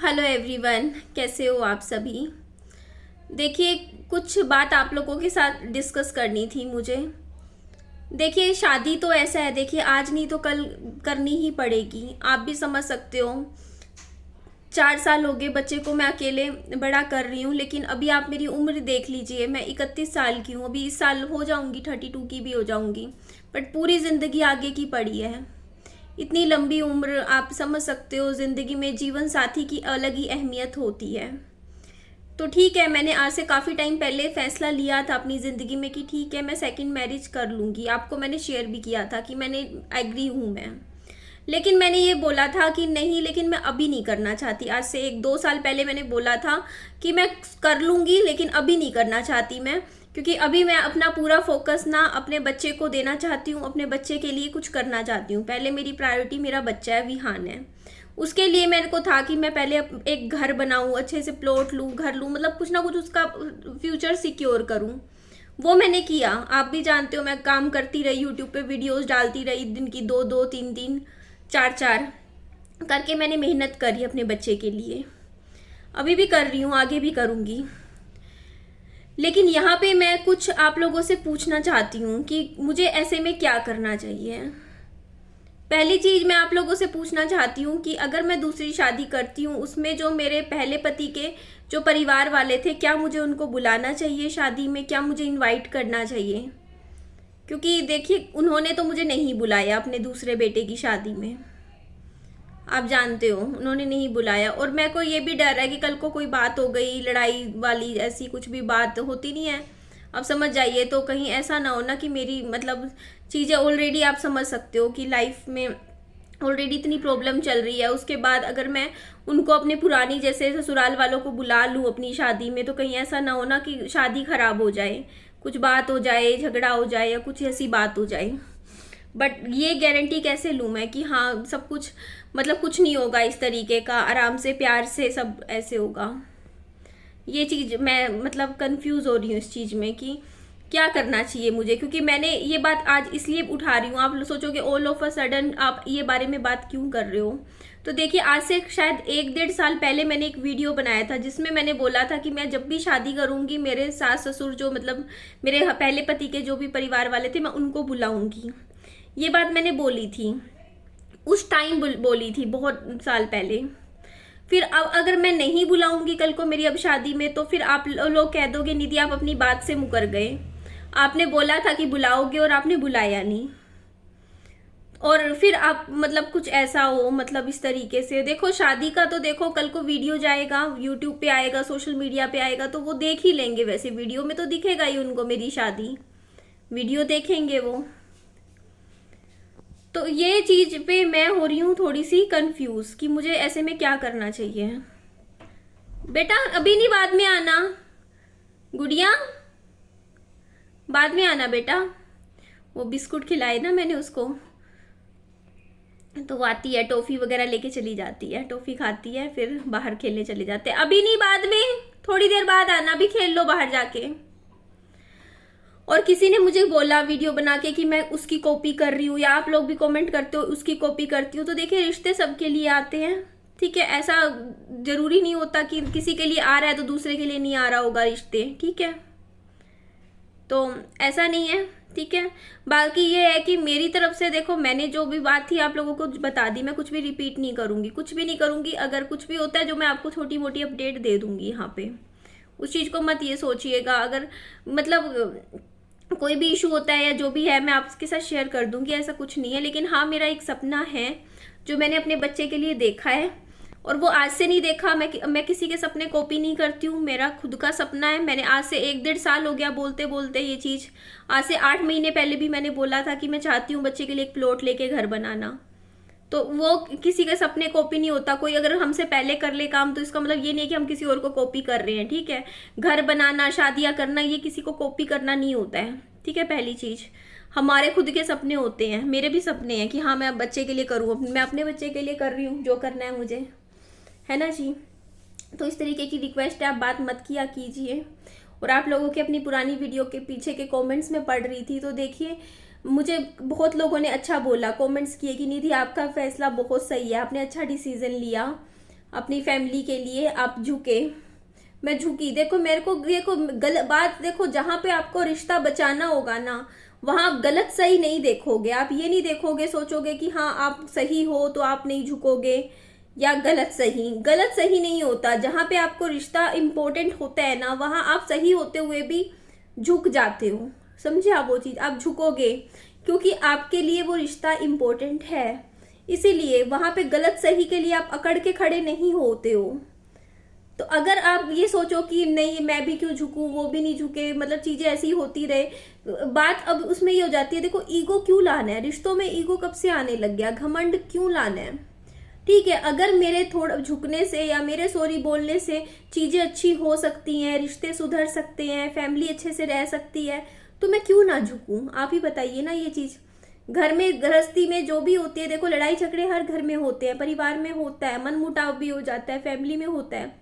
Hello everyone, कैसे हो आप सभी। देखिए, कुछ बात आप लोगों के साथ डिस्कस करनी थी मुझे। देखिए, शादी तो ऐसा है, देखिए आज नहीं तो कल करनी ही पड़ेगी। आप भी समझ सकते हो। 4 साल हो गए बच्चे को मैं अकेले बड़ा कर रही हूँ, लेकिन अभी आप मेरी उम्र देख लीजिए, मैं 31 साल की हूँ। अभी इस साल हो जाऊँगी 32 की भी हो जाऊँगी, बट पूरी ज़िंदगी आगे की पड़ी है। इतनी लंबी उम्र, आप समझ सकते हो, ज़िंदगी में जीवन साथी की अलग ही अहमियत होती है। तो ठीक है, मैंने आज से काफ़ी टाइम पहले फैसला लिया था अपनी ज़िंदगी में कि ठीक है मैं सेकंड मैरिज कर लूँगी। आपको मैंने शेयर भी किया था कि मैंने एग्री हूँ मैं। लेकिन मैंने ये बोला था कि नहीं, लेकिन मैं अभी नहीं करना चाहती। आज से 1-2 साल पहले मैंने बोला था कि मैं कर लूँगी, लेकिन अभी नहीं करना चाहती मैं, क्योंकि अभी मैं अपना पूरा फोकस ना अपने बच्चे को देना चाहती हूँ, अपने बच्चे के लिए कुछ करना चाहती हूँ। पहले मेरी प्रायोरिटी मेरा बच्चा है, विहान है। उसके लिए मेरे को था कि मैं पहले एक घर बनाऊँ, अच्छे से प्लॉट लूँ, घर लूँ, मतलब कुछ ना कुछ उसका फ्यूचर सिक्योर करूँ। वो मैंने किया। आप भी जानते हो, मैं काम करती रही, यूट्यूब पे वीडियोस डालती रही, दिन की 2-2, 3-3, 4-4 करके मैंने मेहनत करी अपने बच्चे के लिए। अभी भी कर रही हूँ, आगे भी करूँगी। लेकिन यहाँ पे मैं कुछ आप लोगों से पूछना चाहती हूँ कि मुझे ऐसे में क्या करना चाहिए। पहली चीज मैं आप लोगों से पूछना चाहती हूँ कि अगर मैं दूसरी शादी करती हूँ, उसमें जो मेरे पहले पति के जो परिवार वाले थे, क्या मुझे उनको बुलाना चाहिए शादी में, क्या मुझे इनवाइट करना चाहिए? क्योंकि देखिए, उन्होंने तो मुझे नहीं बुलाया अपने दूसरे बेटे की शादी में। आप जानते हो, उन्होंने नहीं बुलाया। और मेरे को ये भी डर है कि कल को कोई बात हो गई, लड़ाई वाली ऐसी कुछ भी बात होती नहीं है, अब समझ जाइए, तो कहीं ऐसा ना हो ना कि मेरी मतलब चीज़ें ऑलरेडी, आप समझ सकते हो कि लाइफ में ऑलरेडी इतनी प्रॉब्लम चल रही है, उसके बाद अगर मैं उनको अपने पुरानी जैसे ससुराल वालों को बुला लूँ अपनी शादी में, तो कहीं ऐसा ना हो ना कि शादी खराब हो जाए, कुछ बात हो जाए, झगड़ा हो जाए या कुछ ऐसी बात हो जाए। बट ये गारंटी कैसे लूँ मैं कि हाँ सब कुछ, मतलब कुछ नहीं होगा इस तरीके का, आराम से प्यार से सब ऐसे होगा। ये चीज़ मैं मतलब कंफ्यूज हो रही हूँ इस चीज़ में कि क्या करना चाहिए मुझे, क्योंकि मैंने ये बात आज इसलिए उठा रही हूँ। आप सोचोगे ऑल ऑफ अ सडन आप ये बारे में बात क्यों कर रहे हो। तो देखिए, आज से शायद 1-1.5 साल पहले मैंने एक वीडियो बनाया था जिसमें मैंने बोला था कि मैं जब भी शादी करूंगी, मेरे सास ससुर जो मतलब मेरे पहले पति के जो भी परिवार वाले थे, मैं उनको बुलाऊंगी। ये बात मैंने बोली थी, उस टाइम बोली थी, बहुत साल पहले। फिर अब अगर मैं नहीं बुलाऊंगी कल को मेरी अब शादी में, तो फिर आप लोग कह दोगे निधि आप अपनी बात से मुकर गए, आपने बोला था कि बुलाओगे और आपने बुलाया नहीं। और फिर आप मतलब कुछ ऐसा हो, मतलब इस तरीके से देखो, शादी का तो देखो, कल को वीडियो जाएगा, यूट्यूब पे आएगा, सोशल मीडिया पे आएगा, तो वो देख ही लेंगे। वैसे वीडियो में तो दिखेगा ही उनको मेरी शादी, वीडियो देखेंगे वो। तो ये चीज पे मैं हो रही हूँ थोड़ी सी कंफ्यूज कि मुझे ऐसे में क्या करना चाहिए। बेटा अभी नहीं, बाद में आना। गुड़िया बाद में आना बेटा। वो बिस्कुट खिलाए ना मैंने उसको, तो वो आती है, टॉफी वगैरह लेके चली जाती है, टॉफी खाती है, फिर बाहर खेलने चले जाते हैं। अभी नहीं, बाद में, थोड़ी देर बाद आना, अभी खेल लो बाहर जाके। और किसी ने मुझे बोला वीडियो बना के कि मैं उसकी कॉपी कर रही हूँ, या आप लोग भी कमेंट करते हो उसकी कॉपी करती हूँ। तो देखिए, रिश्ते सबके लिए आते हैं, ठीक है। ऐसा जरूरी नहीं होता कि किसी के लिए आ रहा है तो दूसरे के लिए नहीं आ रहा होगा रिश्ते, ठीक है। तो ऐसा नहीं है, ठीक है। बाकी ये है कि मेरी तरफ से देखो, मैंने जो भी बात थी आप लोगों को बता दी, मैं कुछ भी रिपीट नहीं करूंगी, कुछ भी नहीं करूंगी। अगर कुछ भी होता है जो मैं आपको छोटी मोटी अपडेट दे दूंगी यहाँ पे, उस चीज़ को मत ये सोचिएगा। अगर मतलब कोई भी इशू होता है या जो भी है, मैं आपके साथ शेयर कर दूंगी, ऐसा कुछ नहीं है। लेकिन हाँ, मेरा एक सपना है जो मैंने अपने बच्चे के लिए देखा है, और वो आज से नहीं देखा। मैं किसी के सपने कॉपी नहीं करती हूँ, मेरा खुद का सपना है। मैंने आज से 1-1.5 साल हो गया बोलते बोलते ये चीज़। आज से 8 महीने पहले भी मैंने बोला था कि मैं चाहती हूँ बच्चे के लिए एक प्लॉट लेके घर बनाना। तो वो किसी के सपने कॉपी नहीं होता। कोई अगर हमसे पहले कर ले काम, तो इसका मतलब ये नहीं है कि हम किसी और को कॉपी कर रहे हैं, ठीक है। घर बनाना, शादियां करना, ये किसी को कॉपी करना नहीं होता है, ठीक है। पहली चीज, हमारे खुद के सपने होते हैं। मेरे भी सपने हैं कि हाँ मैं बच्चे के लिए करूँ, मैं अपने बच्चे के लिए कर रही हूँ जो करना है मुझे, है ना जी। तो इस तरीके की रिक्वेस्ट है, आप बात मत किया कीजिए। और आप लोगों के अपनी पुरानी वीडियो के पीछे के कमेंट्स में पढ़ रही थी, तो देखिए मुझे बहुत लोगों ने अच्छा बोला, कमेंट्स किए कि निधि आपका फैसला बहुत सही है, आपने अच्छा डिसीजन लिया, अपनी फैमिली के लिए आप झुके। मैं झुकी, देखो मेरे को देखो गलत बात, देखो जहां पे आपको रिश्ता बचाना होगा ना, वहां आप गलत सही नहीं देखोगे। आप ये नहीं देखोगे, सोचोगे कि हाँ आप सही हो तो आप नहीं झुकोगे, या गलत सही नहीं होता। जहां पे आपको रिश्ता इंपॉर्टेंट होता है ना, वहां आप सही होते हुए भी झुक जाते हो। समझे आप वो चीज, आप झुकोगे क्योंकि आपके लिए वो रिश्ता इंपॉर्टेंट है। इसीलिए वहां पे गलत सही के लिए आप अकड़ के खड़े नहीं होते हो। तो अगर आप ये सोचो कि नहीं मैं भी क्यों झुकूं, वो भी नहीं झुके, मतलब चीजें ऐसी होती रहे, बात अब उसमें ये हो जाती है। देखो ईगो क्यों लाना है रिश्तों में, ईगो कब से आने लग गया, घमंड क्यों लाना है। ठीक है, अगर मेरे थोड़ा झुकने से या मेरे सॉरी बोलने से चीजें अच्छी हो सकती हैं, रिश्ते सुधर सकते हैं, फैमिली अच्छे से रह सकती है, तो मैं क्यों ना झुकूं। आप ही बताइए ना ये चीज। घर में गृहस्थी में जो भी होती है, देखो लड़ाई झगड़े हर घर में होते हैं, परिवार में होता है, मन मुटाव भी हो जाता है, फैमिली में होता है।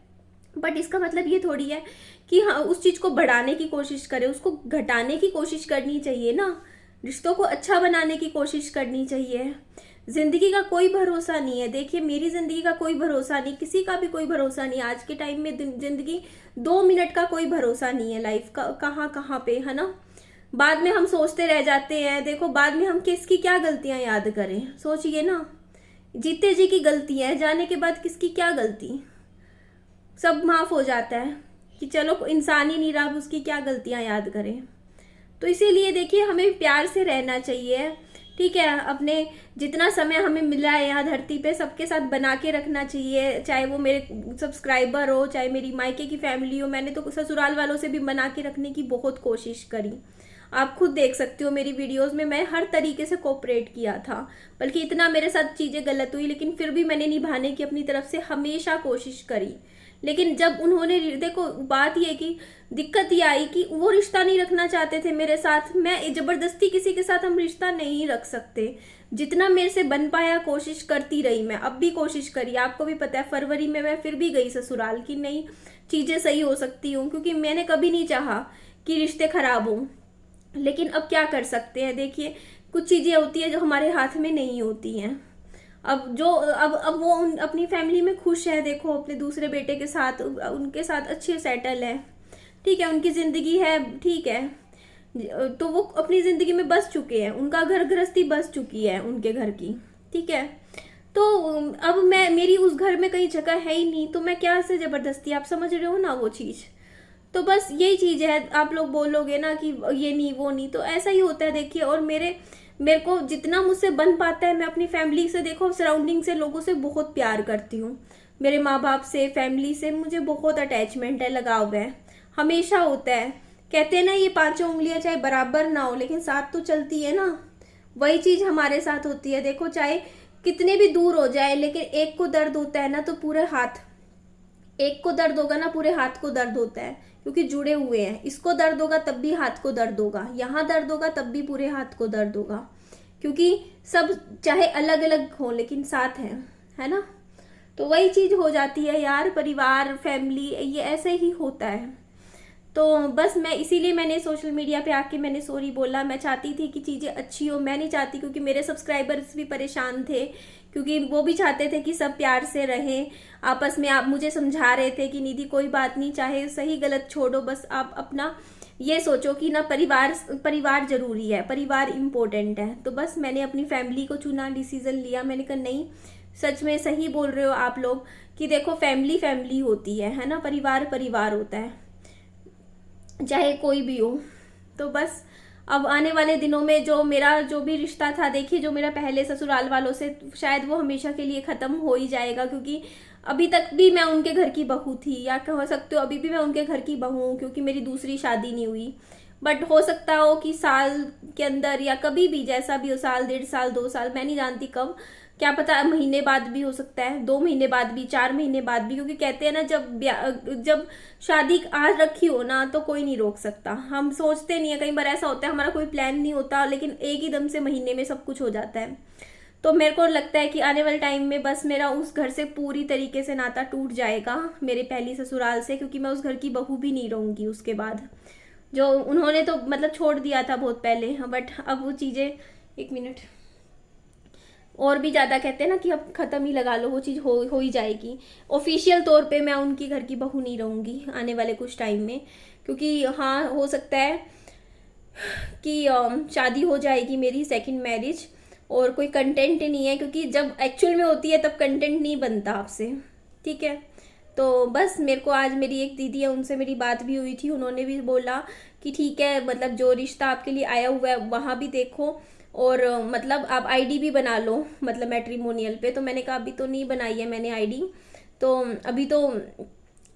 बट इसका मतलब ये थोड़ी है कि हाँ उस चीज को बढ़ाने की कोशिश करें, उसको घटाने की कोशिश करनी चाहिए ना। रिश्तों को अच्छा बनाने की कोशिश करनी चाहिए। जिंदगी का कोई भरोसा नहीं है। देखिए मेरी जिंदगी का कोई भरोसा नहीं, किसी का भी कोई भरोसा नहीं। आज के टाइम में जिंदगी 2 मिनट का कोई भरोसा नहीं है लाइफ का, कहाँ कहाँ पे, है ना। बाद में हम सोचते रह जाते हैं। देखो बाद में हम किसकी क्या गलतियां याद करें, सोचिए ना। जीते जी की गलती है, जाने के बाद किसकी क्या गलती, सब माफ हो जाता है कि चलो इंसान ही नहीं रहा, उसकी क्या गलतियां याद करें। तो इसीलिए देखिए हमें प्यार से रहना चाहिए। ठीक है, अपने जितना समय हमें मिला है यहाँ धरती पे, सबके साथ बना के रखना चाहिए। चाहे वो मेरे सब्सक्राइबर हो, चाहे मेरी मायके की फैमिली हो। मैंने तो ससुराल वालों से भी बना के रखने की बहुत कोशिश करी। आप खुद देख सकते हो मेरी वीडियोस में, मैं हर तरीके से कोऑपरेट किया था। बल्कि इतना मेरे साथ चीजें गलत हुई, लेकिन फिर भी मैंने निभाने की अपनी तरफ से हमेशा कोशिश करी। लेकिन जब उन्होंने, देखो बात ये कि दिक्कत ये आई कि वो रिश्ता नहीं रखना चाहते थे मेरे साथ। मैं जबरदस्ती किसी के साथ हम रिश्ता नहीं रख सकते। जितना मेरे से बन पाया कोशिश करती रही मैं, अब भी कोशिश करी। आपको भी पता है फरवरी में मैं फिर भी गई ससुराल की, नहीं चीजें सही हो सकती हूँ, क्योंकि मैंने कभी नहीं चाहा कि रिश्ते खराब हों। लेकिन अब क्या कर सकते हैं, देखिए कुछ चीजें होती है जो हमारे हाथ में नहीं होती हैं। अब वो अपनी फैमिली में खुश है। देखो अपने दूसरे बेटे के साथ, उनके साथ अच्छे सेटल है। ठीक है, उनकी जिंदगी है, ठीक है। तो वो अपनी जिंदगी में बस चुके हैं, उनका घर गृहस्थी बस चुकी है उनके घर की। ठीक है, तो अब मेरी उस घर में कहीं जगह है ही नहीं, तो मैं क्या से जबरदस्ती, आप समझ रहे हो ना वो चीज। तो बस यही चीज है। आप लोग बोलोगे ना कि ये नहीं वो नहीं, तो ऐसा ही होता है। देखिए और मेरे को जितना मुझसे बन पाता है, मैं अपनी फैमिली से, देखो सराउंडिंग से, लोगों से बहुत प्यार करती हूँ। मेरे माँ बाप से, फैमिली से मुझे बहुत अटैचमेंट है, लगाव है, हमेशा होता है। कहते हैं ना ये 5 उंगलियां चाहे बराबर ना हो लेकिन साथ तो चलती है ना, वही चीज हमारे साथ होती है। देखो चाहे कितने भी दूर हो जाए, लेकिन एक को दर्द होता है ना तो पूरे हाथ, एक को दर्द होगा ना पूरे हाथ को दर्द होता है, क्योंकि जुड़े हुए हैं। इसको दर्द होगा तब भी हाथ को दर्द होगा, यहाँ दर्द होगा तब भी पूरे हाथ को दर्द होगा, क्योंकि सब चाहे अलग अलग हो लेकिन साथ है ना। तो वही चीज हो जाती है यार, परिवार फैमिली ये ऐसे ही होता है। तो बस मैं इसीलिए मैंने सोशल मीडिया पे आके मैंने सॉरी बोला। मैं चाहती थी कि चीज़ें अच्छी हो, मैं नहीं चाहती, क्योंकि मेरे सब्सक्राइबर्स भी परेशान थे, क्योंकि वो भी चाहते थे कि सब प्यार से रहें आपस में। आप मुझे समझा रहे थे कि निधि कोई बात नहीं, चाहे सही गलत छोड़ो, बस आप अपना ये सोचो कि ना परिवार जरूरी है, परिवार इम्पोर्टेंट है। तो बस मैंने अपनी फैमिली को चुना, डिसीजन लिया। मैंने कहा नहीं, सच में सही बोल रहे हो आप लोग कि देखो फैमिली फैमिली होती है ना, परिवार परिवार होता है, चाहे कोई भी हो। तो बस अब आने वाले दिनों में जो मेरा जो भी रिश्ता था, देखिए जो मेरा पहले ससुराल वालों से, शायद वो हमेशा के लिए खत्म हो ही जाएगा, क्योंकि अभी तक भी मैं उनके घर की बहू थी, या कह सकते हो अभी भी मैं उनके घर की बहू हूँ, क्योंकि मेरी दूसरी शादी नहीं हुई। बट हो सकता हो कि साल के अंदर या कभी भी, जैसा भी हो, साल 1.5 साल 2 साल, मैं नहीं जानती कब, क्या पता महीने बाद भी हो सकता है, 2 महीने बाद भी, 4 महीने बाद भी, क्योंकि कहते हैं ना जब शादी आज रखी हो ना तो कोई नहीं रोक सकता। हम सोचते नहीं है, कई बार ऐसा होता है हमारा कोई प्लान नहीं होता, लेकिन एक ही दम से महीने में सब कुछ हो जाता है। तो मेरे को लगता है कि आने वाले टाइम में बस मेरा उस घर से पूरी तरीके से नाता टूट जाएगा, मेरे पहली ससुराल से, क्योंकि मैं उस घर की बहू भी नहीं रहूंगी उसके बाद। जो उन्होंने तो मतलब छोड़ दिया था बहुत पहले, बट अब वो चीज़ें, 1 मिनट, और भी ज़्यादा कहते हैं ना कि अब ख़त्म ही लगा लो, वो चीज़ हो ही जाएगी। ऑफिशियल तौर पे मैं उनकी घर की बहू नहीं रहूँगी आने वाले कुछ टाइम में, क्योंकि हाँ हो सकता है कि शादी हो जाएगी मेरी, सेकंड मैरिज, और कोई कंटेंट नहीं है, क्योंकि जब एक्चुअल में होती है तब कंटेंट नहीं बनता आपसे, ठीक है। तो बस मेरे को आज मेरी एक दीदी है, उनसे मेरी बात भी हुई थी, उन्होंने भी बोला कि ठीक है, मतलब जो रिश्ता आपके लिए आया हुआ है वहाँ भी देखो, और मतलब आप आईडी भी बना लो, मतलब मैट्रिमोनियल पे। तो मैंने कहा अभी तो नहीं बनाई है मैंने आईडी, तो अभी तो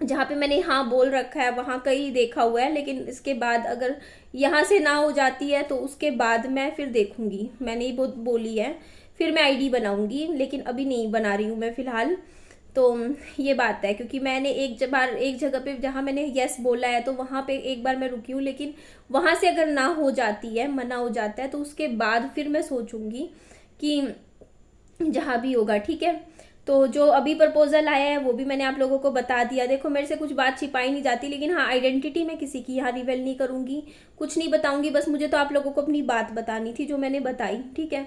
जहाँ पे मैंने हाँ बोल रखा है वहाँ का ही देखा हुआ है, लेकिन इसके बाद अगर यहाँ से ना हो जाती है तो उसके बाद मैं फिर देखूंगी, मैंने ही बहुत बोली है, फिर मैं आईडी बनाऊंगी, लेकिन अभी नहीं बना रही हूँ मैं फिलहाल। तो ये बात है, क्योंकि मैंने एक जगह पे जहाँ मैंने यस बोला है तो वहाँ पे एक बार मैं रुकी हूँ, लेकिन वहाँ से अगर ना हो जाती है, मना हो जाता है, तो उसके बाद फिर मैं सोचूंगी कि जहाँ भी होगा, ठीक है। तो जो अभी प्रपोजल आया है वो भी मैंने आप लोगों को बता दिया। देखो मेरे से कुछ बात छिपाई नहीं जाती, लेकिन हाँ आइडेंटिटी मैं किसी की यहाँ रिवेल नहीं करूँगी, कुछ नहीं बताऊँगी, बस मुझे तो आप लोगों को अपनी बात बतानी थी जो मैंने बताई, ठीक है।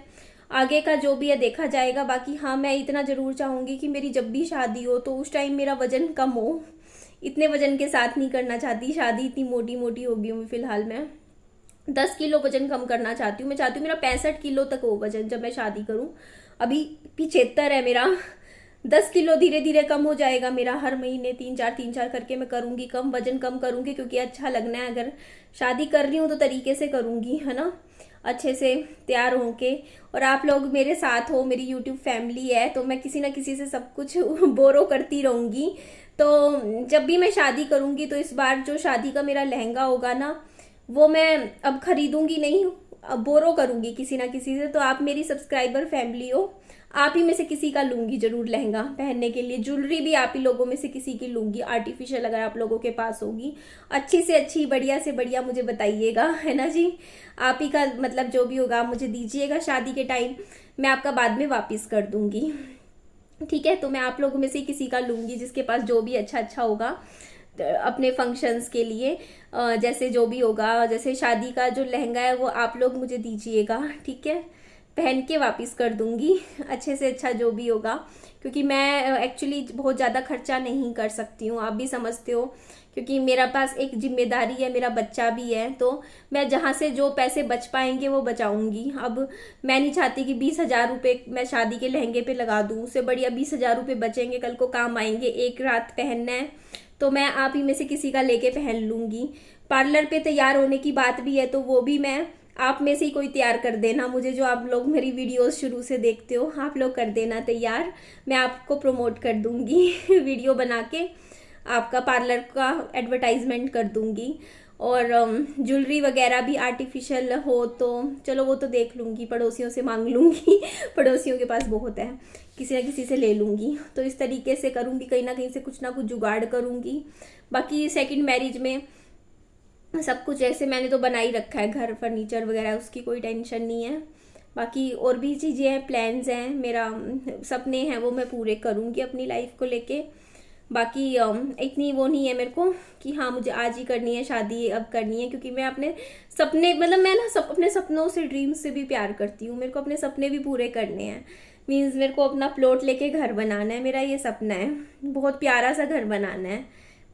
आगे का जो भी है देखा जाएगा। बाकी हाँ मैं इतना ज़रूर चाहूँगी कि मेरी जब भी शादी हो तो उस टाइम मेरा वजन कम हो, इतने वजन के साथ नहीं करना चाहती शादी, इतनी मोटी मोटी हो गई हूँ फिलहाल। मैं 10 किलो वजन कम करना चाहती हूँ, मैं चाहती हूँ मेरा 65 किलो तक हो वजन जब मैं शादी करूँ। अभी 75 है मेरा, 10 किलो धीरे धीरे कम हो जाएगा मेरा, हर महीने 3-4 करके मैं करूँगी कम, वजन कम करूँगी, क्योंकि अच्छा लगना है। अगर शादी कर रही हूँ तो तरीके से करूँगी, है ना, अच्छे से तैयार होके। और आप लोग मेरे साथ हो, मेरी यूट्यूब फैमिली है, तो मैं किसी ना किसी से सब कुछ बोरो करती रहूँगी। तो जब भी मैं शादी करूँगी तो इस बार जो शादी का मेरा लहंगा होगा ना, वो मैं अब खरीदूंगी नहीं, अब बोरो करूंगी किसी ना किसी से। तो आप मेरी सब्सक्राइबर फैमिली हो, आप ही में से किसी का लूंगी जरूर लहंगा पहनने के लिए। ज्वेलरी भी आप ही लोगों में से किसी की लूंगी, आर्टिफिशियल अगर आप लोगों के पास होगी, अच्छी से अच्छी, बढ़िया से बढ़िया मुझे बताइएगा, है ना जी। आप ही का मतलब जो भी होगा आप मुझे दीजिएगा शादी के टाइम, मैं आपका बाद में वापिस कर दूंगी, ठीक है। तो मैं आप लोगों में से किसी का लूंगी जिसके पास जो भी अच्छा अच्छा होगा अपने फंक्शंस के लिए, जैसे जो भी होगा, जैसे शादी का जो लहंगा है वो आप लोग मुझे दीजिएगा, ठीक है, पहन के वापस कर दूंगी अच्छे से अच्छा जो भी होगा, क्योंकि मैं एक्चुअली बहुत ज़्यादा खर्चा नहीं कर सकती हूँ, आप भी समझते हो, क्योंकि मेरा पास एक जिम्मेदारी है, मेरा बच्चा भी है, तो मैं जहाँ से जो पैसे बच पाएंगे वो बचाऊंगी। अब मैं नहीं चाहती कि 20,000 रुपये मैं शादी के लहंगे पे लगा दूँ, उससे बढ़िया 20,000 रुपये बचेंगे, कल को काम आएंगे, एक रात पहनना है तो मैं आप ही में से किसी का लेके पहन लूँगी। पार्लर पे तैयार होने की बात भी है, तो वो भी मैं आप में से ही कोई तैयार कर देना मुझे, जो आप लोग मेरी वीडियोस शुरू से देखते हो, आप लोग कर देना तैयार, मैं आपको प्रमोट कर दूँगी वीडियो बना के आपका पार्लर का एडवर्टाइजमेंट कर दूँगी। और ज्वेलरी वगैरह भी आर्टिफिशियल हो तो चलो वो तो देख लूँगी, पड़ोसियों से मांग लूँगी पड़ोसियों के पास बहुत है, किसी ना किसी से ले लूँगी। तो इस तरीके से करूँगी, कहीं ना कहीं से कुछ ना कुछ जुगाड़ करूँगी। बाकी सेकंड मैरिज में सब कुछ ऐसे मैंने तो बना ही रखा है, घर फर्नीचर वगैरह, उसकी कोई टेंशन नहीं है। बाकी और भी चीज़ें हैं, प्लान्स हैं, मेरा सपने हैं, वो मैं पूरे करूँगी अपनी लाइफ को लेके। बाकी इतनी वो नहीं है मेरे को कि हाँ मुझे आज ही करनी है शादी, अब करनी है, क्योंकि मैं अपने सपने, मतलब मैं ना अपने सपनों से, ड्रीम्स से भी प्यार करती हूँ, मेरे को अपने सपने भी पूरे करने हैं। मीन्स मेरे को अपना प्लॉट लेके घर बनाना है, मेरा ये सपना है, बहुत प्यारा सा घर बनाना है।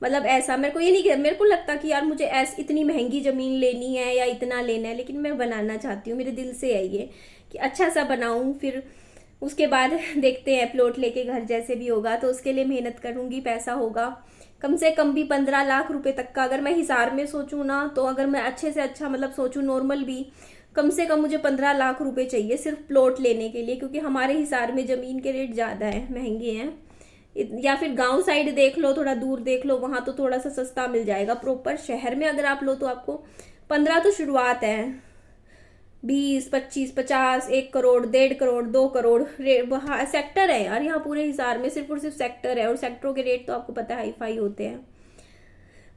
मतलब ऐसा मेरे को ये नहीं, मेरे को लगता कि यार मुझे इतनी महंगी ज़मीन लेनी है या इतना लेना है, लेकिन मैं बनाना चाहती हूँ, मेरे दिल से है ये कि अच्छा सा बनाऊँ, फिर उसके बाद देखते हैं प्लॉट लेके घर जैसे भी होगा, तो उसके लिए मेहनत करूँगी, पैसा होगा कम से कम भी 15 लाख रुपए तक का। अगर मैं हिसार में सोचूं ना, तो अगर मैं अच्छे से अच्छा मतलब सोचूं नॉर्मल भी, कम से कम मुझे 15 लाख रुपए चाहिए सिर्फ प्लॉट लेने के लिए, क्योंकि हमारे हिसार में ज़मीन के रेट ज़्यादा है, महंगे हैं। या फिर गांव साइड देख लो, थोड़ा दूर देख लो, वहाँ तो थोड़ा सा सस्ता मिल जाएगा। प्रॉपर शहर में अगर आप लो तो आपको 15 तो शुरुआत है, 20, 25, 50, 1 करोड़, 1.5 करोड़, 2 करोड़ वहाँ सेक्टर है यार, यहाँ पूरे हिसार में सिर्फ और सिर्फ सेक्टर है, और सेक्टरों के रेट तो आपको पता है हाई फाई होते हैं।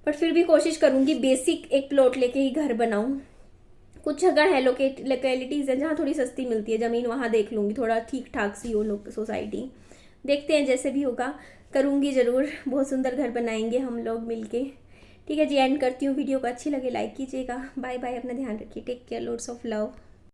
बट फिर भी कोशिश करूंगी बेसिक एक प्लॉट लेके ही घर बनाऊं। कुछ जगह है लोकेलिटीज़ है जहाँ थोड़ी सस्ती मिलती है ज़मीन, वहाँ देख लूँगी, थोड़ा ठीक ठाक सी हो लोग सोसाइटी, देखते हैं जैसे भी होगा, करूँगी ज़रूर। बहुत सुंदर घर बनाएंगे हम लोग मिलके। ठीक है जी, एंड करती हूँ वीडियो को, अच्छी लगे लाइक कीजिएगा। बाय बाय, अपना ध्यान रखिए, take care, loads of love.